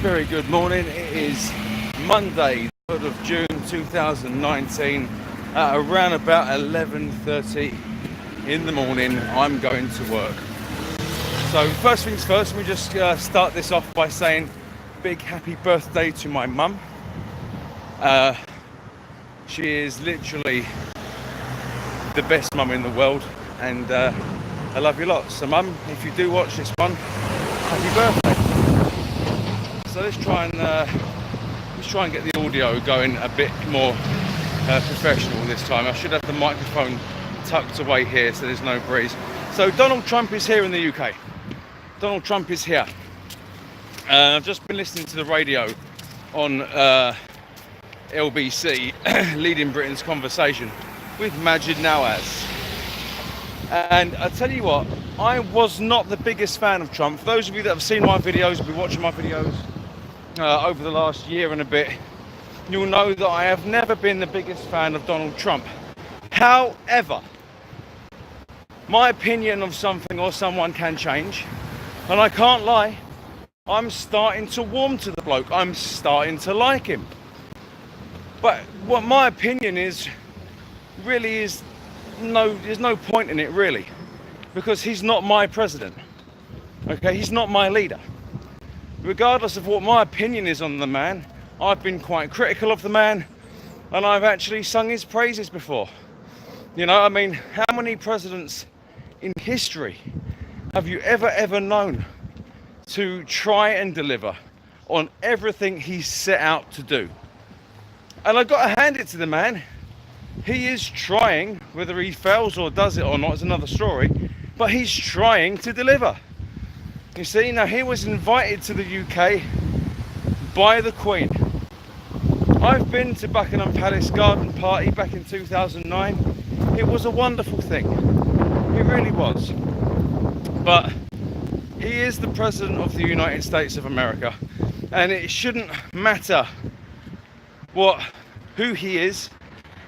very good morning. It is Monday, 3rd of June 2019 at around about 11:30 in the morning. I'm going to work. So first things first, let me just start this off by saying big happy birthday to my mum. She is literally the best mum in the world, and I love you lots. So mum, if you do watch this one, happy birthday. So let's try and get the audio going a bit more professional this time. I should have the microphone tucked away here so there's no breeze. So Donald Trump is here in the UK. Donald Trump is here. I've just been listening to the radio on LBC, Leading Britain's Conversation, with Maajid Nawaz. And I tell you what, I was not the biggest fan of Trump. For those of you that have seen my videos, have been watching my videos over the last year and a bit, you'll know that I have never been the biggest fan of Donald Trump. However, my opinion of something or someone can change, and I can't lie, I'm starting to warm to the bloke. I'm starting to like him. But what my opinion is, really is, there's no point in it really, because he's not my president. Okay, he's not my leader. Regardless of what my opinion is on the man, I've been quite critical of the man, and I've actually sung his praises before. You know, I mean, how many presidents in history have you ever known to try and deliver on everything he set out to do? And I've got to hand it to the man. He is trying, whether he fails or does it or not is another story, but he's trying to deliver. You see, now he was invited to the UK by the Queen. I've been to Buckingham Palace garden party back in 2009. It was a wonderful thing. It really was. But he is the President of the United States of America, and it shouldn't matter who he is,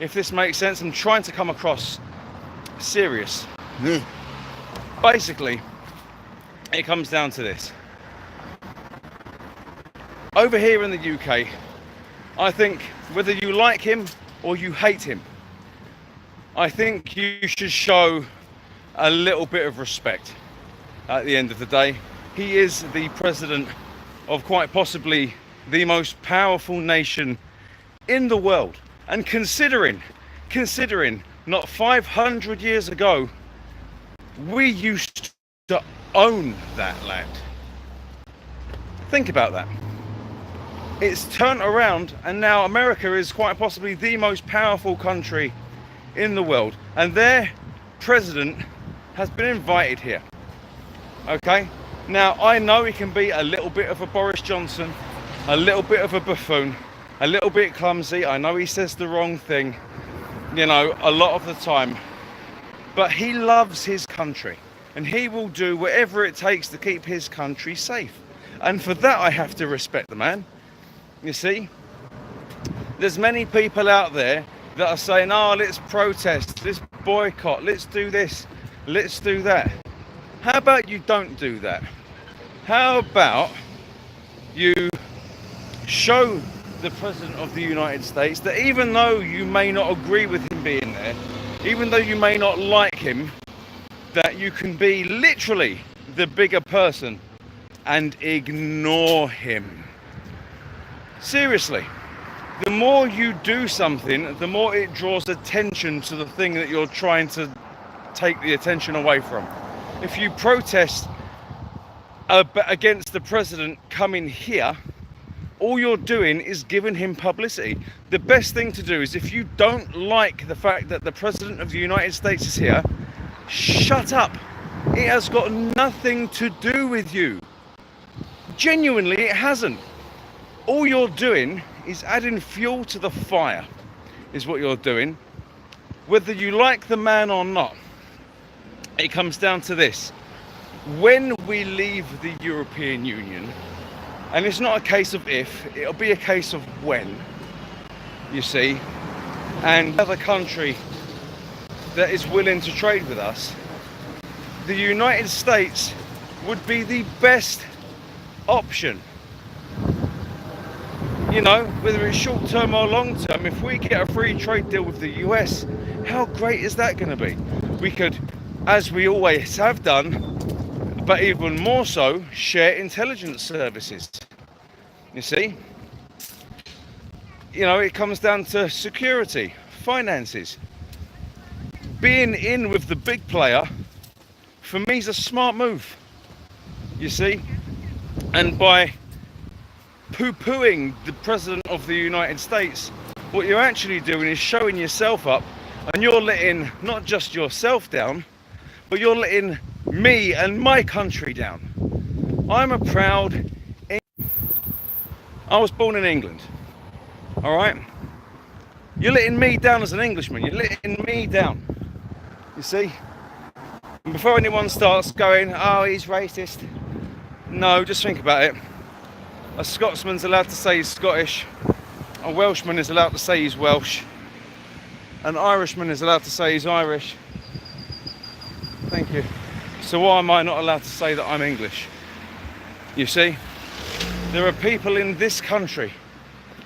if this makes sense. I'm trying to come across serious. Basically, it comes down to this. Over here in the UK, I think whether you like him or you hate him, I think you should show a little bit of respect at the end of the day. He is the president of quite possibly the most powerful nation in the world. And considering not 500 years ago, we used to own that land. Think about that. It's turned around, and now America is quite possibly the most powerful country in the world, and their president has been invited here. Okay, now I know he can be a little bit of a Boris Johnson, a little bit of a buffoon, a little bit clumsy. I know he says the wrong thing, you know, a lot of the time, but he loves his country, and he will do whatever it takes to keep his country safe. And for that, I have to respect the man. You see, there's many people out there that are saying, oh, let's protest, let's boycott, let's do this, let's do that. How about you don't do that? How about you show the President of the United States that even though you may not agree with him being there, even though you may not like him, that you can be literally the bigger person and ignore him. Seriously, the more you do something, the more it draws attention to the thing that you're trying to take the attention away from. If you protest against the president coming here, all you're doing is giving him publicity. The best thing to do is, if you don't like the fact that the President of the United States is here, shut up. It has got nothing to do with you. Genuinely, it hasn't. All you're doing is adding fuel to the fire, is what you're doing. Whether you like the man or not, it comes down to this. When we leave the European Union, and it's not a case of if, it'll be a case of when, you see, and another country that is willing to trade with us, the United States would be the best option You know, whether it's short term or long term, if we get a free trade deal with the US, how great is that going to be? We could, as we always have done, but even more so, share intelligence services. You see? You know, it comes down to security, finances. Being in with the big player, for me, is a smart move. You see? And by poo-pooing the President of the United States, what you're actually doing is showing yourself up, and you're letting not just yourself down, but you're letting me and my country down. I'm a proud I was born in England, all right? You're letting me down as an Englishman. You're letting me down, you see? And before anyone starts going, oh, he's racist, no, just think about it. A Scotsman's allowed to say he's Scottish. A Welshman is allowed to say he's Welsh. An Irishman is allowed to say he's Irish. Thank you. So why am I not allowed to say that I'm English? You see? There are people in this country,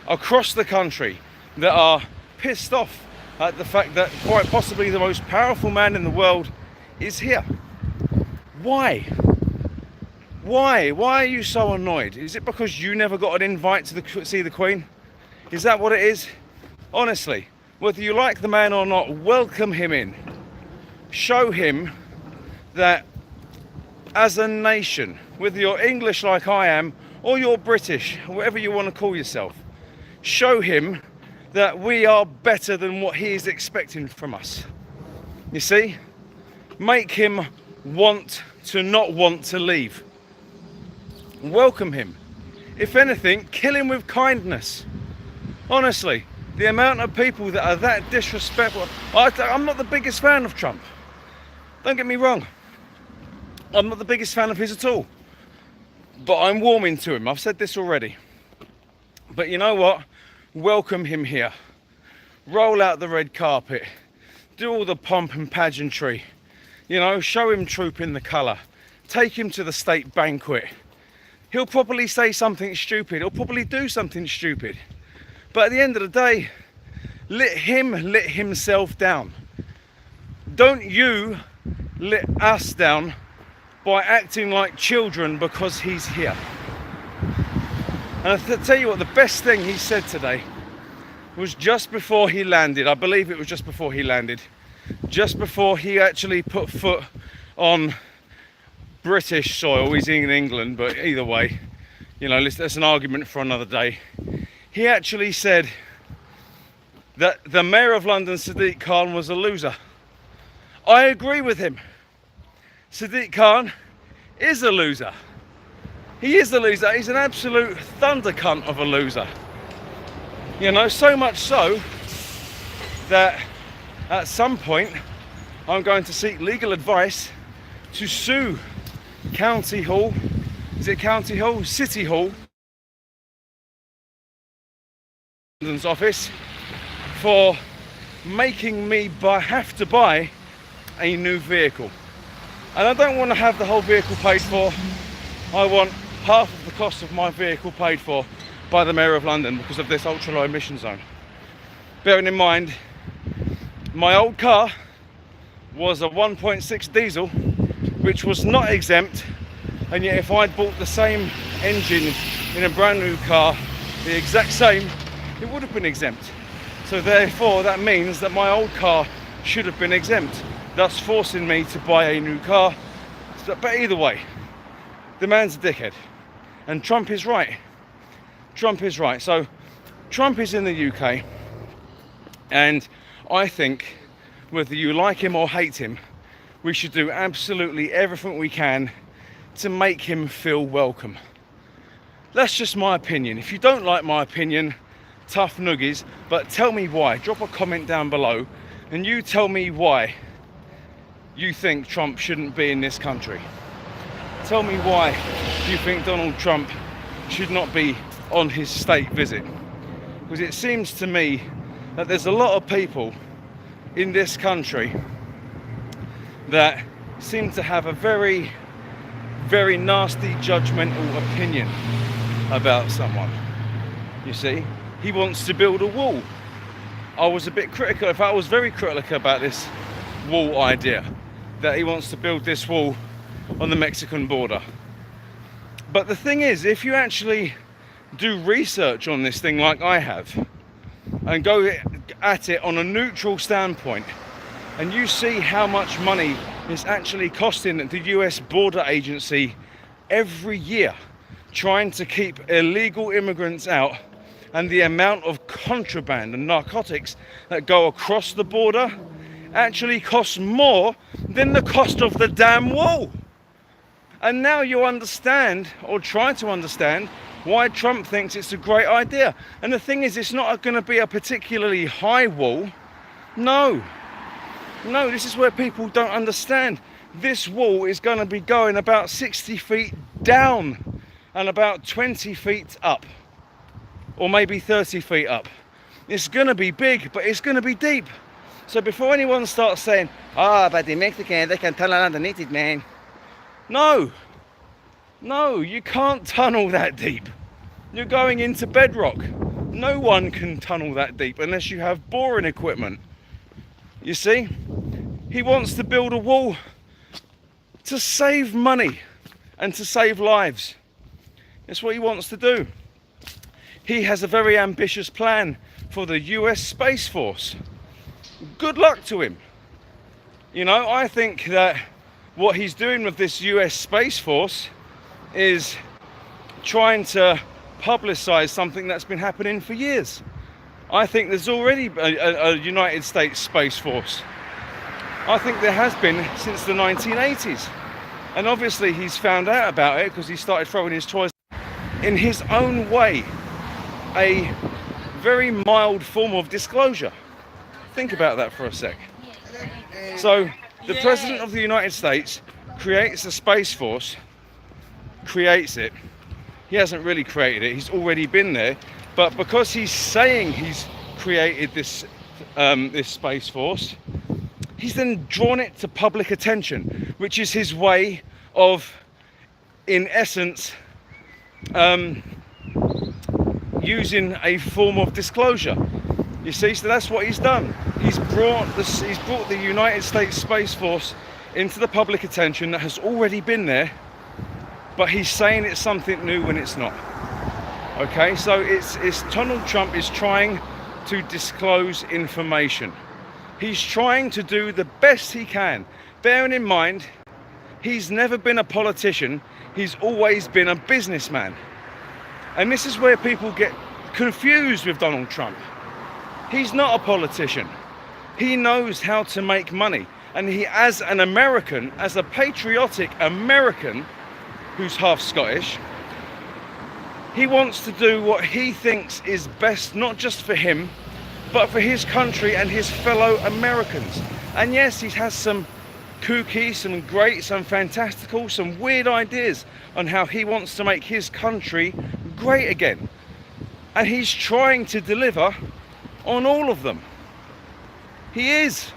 across the country, that are pissed off at the fact that quite possibly the most powerful man in the world is here. Why? Why? Why are you so annoyed? Is it because you never got an invite to see the Queen? Is that what it is? Honestly, whether you like the man or not, welcome him in. Show him that as a nation, whether you're English like I am, or you're British, whatever you want to call yourself, show him that we are better than what he is expecting from us. You see? Make him want to not want to leave. Welcome him. If anything, kill him with kindness. Honestly, the amount of people that are that disrespectful. I'm not the biggest fan of Trump. Don't get me wrong. I'm not the biggest fan of his at all. But I'm warming to him. I've said this already. But you know what? Welcome him here. Roll out the red carpet. Do all the pomp and pageantry. You know, show him troop in the colour. Take him to the state banquet. He'll probably say something stupid. He'll probably do something stupid. But at the end of the day, let him let himself down. Don't you let us down by acting like children because he's here. And I'll tell you what, the best thing he said today was just before he landed. I believe it was just before he landed. Just before he actually put foot on British soil. He's in England, but either way, you know, that's an argument for another day. He actually said that the Mayor of London, Sadiq Khan, was a loser. I agree with him. Sadiq Khan is a loser. He is a loser. He's an absolute thunder cunt of a loser. You know, so much so that at some point I'm going to seek legal advice to sue County Hall. Is it County Hall? City Hall. London's office for making me have to buy a new vehicle. And I don't want to have the whole vehicle paid for. I want half of the cost of my vehicle paid for by the Mayor of London because of this ultra low emission zone. Bearing in mind, my old car was a 1.6 diesel, which was not exempt, and yet if I'd bought the same engine in a brand new car, the exact same, it would have been exempt. So therefore that means that my old car should have been exempt, thus forcing me to buy a new car. But either way, the man's a dickhead, and Trump is right. Trump is right. So Trump is in the UK, and I think whether you like him or hate him, we should do absolutely everything we can to make him feel welcome. That's just my opinion. If you don't like my opinion, tough noogies, but tell me why. Drop a comment down below and you tell me why you think Trump shouldn't be in this country. Tell me why you think Donald Trump should not be on his state visit. Because it seems to me that there's a lot of people in this country that seem to have a very, very nasty, judgmental opinion about someone. You see, he wants to build a wall. I was a bit critical, in fact I was very critical about this wall idea, that he wants to build this wall on the Mexican border. But the thing is, if you actually do research on this thing like I have, and go at it on a neutral standpoint, and you see how much money is actually costing the US border agency every year trying to keep illegal immigrants out, and the amount of contraband and narcotics that go across the border actually costs more than the cost of the damn wall. And now you understand, or try to understand, why Trump thinks it's a great idea. And the thing is, it's not going to be a particularly high wall. No, this is where people don't understand. This wall is going to be going about 60 feet down and about 20 feet up, or maybe 30 feet up. It's going to be big, but it's going to be deep. So before anyone starts saying, but the Mexicans, they can tunnel underneath it, man. No, you can't tunnel that deep. You're going into bedrock. No one can tunnel that deep unless you have boring equipment. You see, he wants to build a wall to save money and to save lives. That's what he wants to do. He has a very ambitious plan for the US Space Force. Good luck to him. You know, I think that what he's doing with this US Space Force is trying to publicize something that's been happening for years. I think there's already a United States Space Force. I think there has been since the 1980s. And obviously he's found out about it because he started throwing his toys in his own way. A very mild form of disclosure. Think about that for a sec. So the President of the United States creates a Space Force, creates it. He hasn't really created it, he's already been there. But because he's saying he's created this Space Force, he's then drawn it to public attention, which is his way of, in essence, using a form of disclosure. You see, so that's what he's done. He's brought the United States Space Force into the public attention that has already been there, but he's saying it's something new when it's not. Okay, so it's Donald Trump is trying to disclose information. He's trying to do the best he can. Bearing in mind, he's never been a politician, he's always been a businessman. And this is where people get confused with Donald Trump. He's not a politician. He knows how to make money. And he, as an American, as a patriotic American who's half Scottish, he wants to do what he thinks is best, not just for him, but for his country and his fellow Americans. And yes, he has some kooky, some great, some fantastical, some weird ideas on how he wants to make his country great again. And he's trying to deliver on all of them. He is.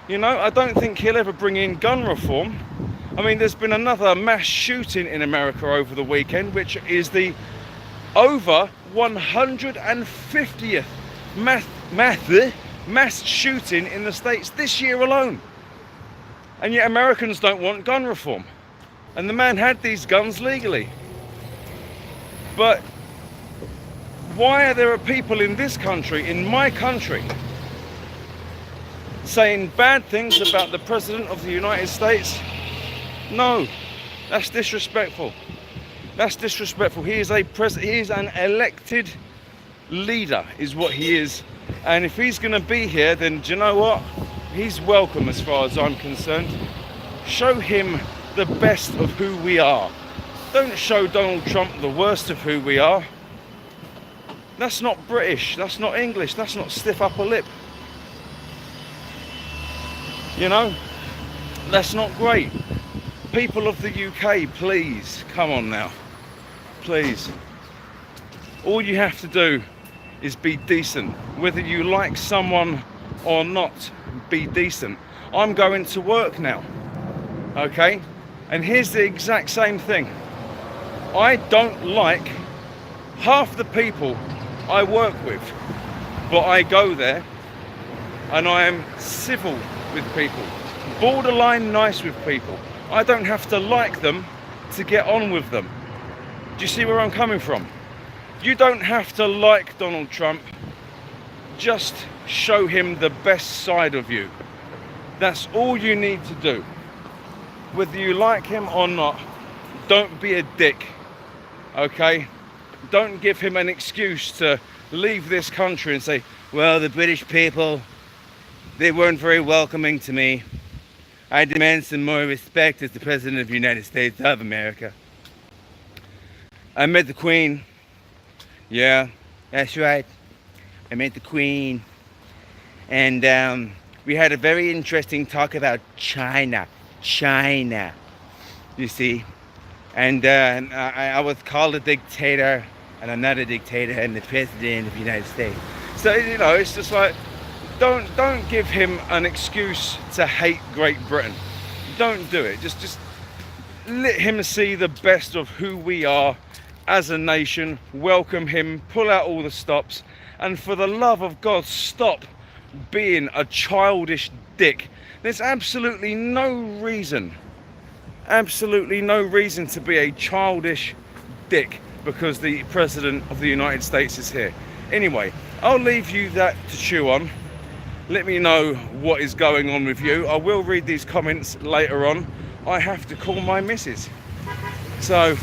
You know, I don't think he'll ever bring in gun reform. I mean, there's been another mass shooting in America over the weekend, which is the over 150th mass shooting in the States this year alone. And yet Americans don't want gun reform. And the man had these guns legally. But why are there people in this country, in my country, saying bad things about the President of the United States? No, that's disrespectful. That's disrespectful. He is an elected leader, is what he is. And if he's going to be here, then do you know what? He's welcome as far as I'm concerned. Show him the best of who we are. Don't show Donald Trump the worst of who we are. That's not British, that's not English, that's not stiff upper lip. You know, that's not great. People of the UK, please, come on now, please. All you have to do is be decent. Whether you like someone or not, be decent. I'm going to work now, okay? And here's the exact same thing. I don't like half the people I work with, but I go there and I am civil with people, borderline nice with people. I don't have to like them to get on with them. Do you see where I'm coming from? You don't have to like Donald Trump, just show him the best side of you. That's all you need to do. Whether you like him or not, don't be a dick, okay? Don't give him an excuse to leave this country and say, well, the British people, they weren't very welcoming to me. I demand some more respect as the President of the United States of America. I met the Queen. Yeah, that's right. I met the Queen. And we had a very interesting talk about China, you see. And I was called a dictator, and I'm not a dictator, I'm the President of the United States. So, you know, it's just like, don't give him an excuse to hate Great Britain. Don't do it. Just let him see the best of who we are as a nation. Welcome him, pull out all the stops, and for the love of God, stop being a childish dick. There's absolutely no reason to be a childish dick because the President of the United States is here. Anyway, I'll leave you that to chew on. Let me know what is going on with you. I will read these comments later on. I have to call my missus. So